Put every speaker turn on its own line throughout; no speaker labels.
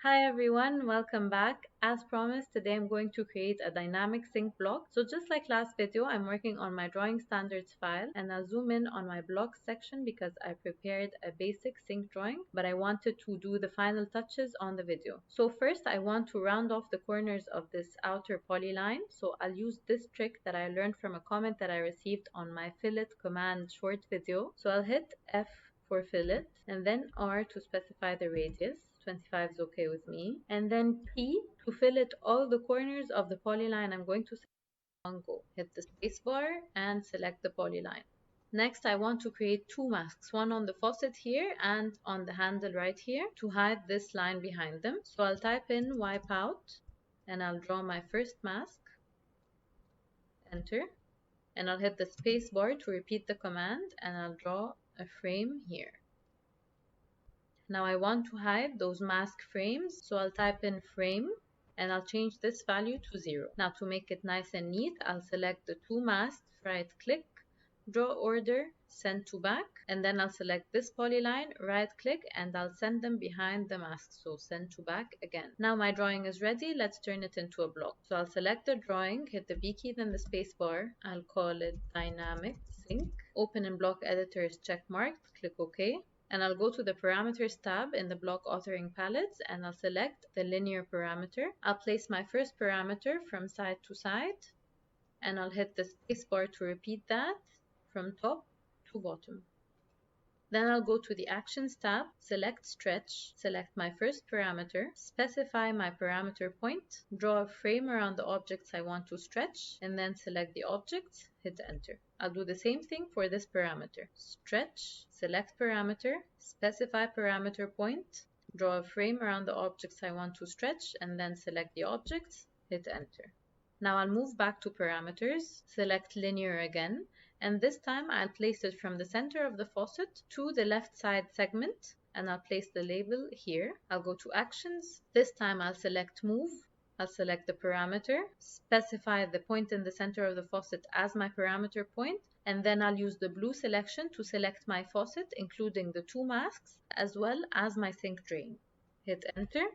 Hi everyone, welcome back. As promised, today I'm going to create a dynamic sink block. So just like last video, I'm working on my drawing standards file and I'll zoom in on my blocks section because I prepared a basic sink drawing, but I wanted to do the final touches on the video. So first I want to round off the corners of this outer polyline. So I'll use this trick that I learned from a comment that I received on my fillet command short video. So I'll hit F for fillet and then R to specify the radius. 25 is okay with me. And then P to fillet all the corners of the polyline I'm going to select one go. Hit the space bar and select the polyline. Next, I want to create two masks, one on the faucet here and on the handle right here to hide this line behind them. So I'll type in wipe out and I'll draw my first mask, enter, and I'll hit the space bar to repeat the command and I'll draw a frame here. Now I want to hide those mask frames, so I'll type in frame and I'll change this value to 0. Now to make it nice and neat, I'll select the two masks, right click, draw order, send to back, and then I'll select this polyline, right click, and I'll send them behind the mask, so send to back again. Now my drawing is ready, let's turn it into a block. So I'll select the drawing, hit the B key, then the space bar, I'll call it dynamic sink, open in block editor is check marked, click OK. And I'll go to the parameters tab in the block authoring palettes and I'll select the linear parameter. I'll place my first parameter from side to side and I'll hit the space bar to repeat that from top to bottom. Then I'll go to the Actions tab, select Stretch, select my first parameter, specify my parameter point, draw a frame around the objects I want to stretch, and then select the objects, hit Enter. I'll do the same thing for this parameter. Stretch, select parameter, specify parameter point, draw a frame around the objects I want to stretch, and then select the objects, hit Enter. Now I'll move back to parameters, select linear again, and this time I'll place it from the center of the faucet to the left side segment and I'll place the label here. I'll go to actions. This time I'll select move. I'll select the parameter, specify the point in the center of the faucet as my parameter point, and then I'll use the blue selection to select my faucet, including the two masks, as well as my sink drain. Hit enter.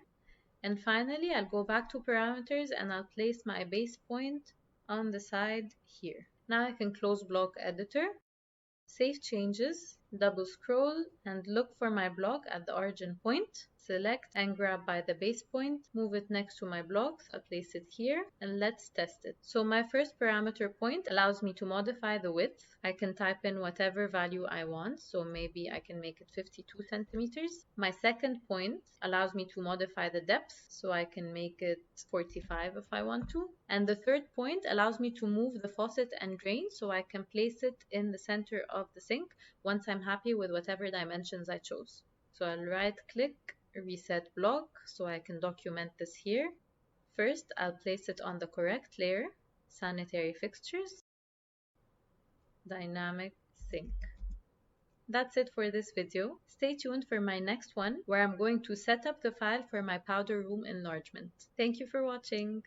And finally, I'll go back to parameters and I'll place my base point on the side here. Now I can close block editor, save changes, double scroll and look for my block at the origin point. Select and grab by the base point, move it next to my blocks, I'll place it here and let's test it. So my first parameter point allows me to modify the width. I can type in whatever value I want, so maybe I can make it 52 centimeters. My second point allows me to modify the depth, so I can make it 45 if I want to. And the third point allows me to move the faucet and drain, so I can place it in the center of the sink once I'm happy with whatever dimensions I chose. So I'll right click, reset block, so I can document this here. First, I'll place it on the correct layer, sanitary fixtures, dynamic sink. That's it for this video. Stay tuned for my next one where I'm going to set up the file for my powder room enlargement. Thank you for watching.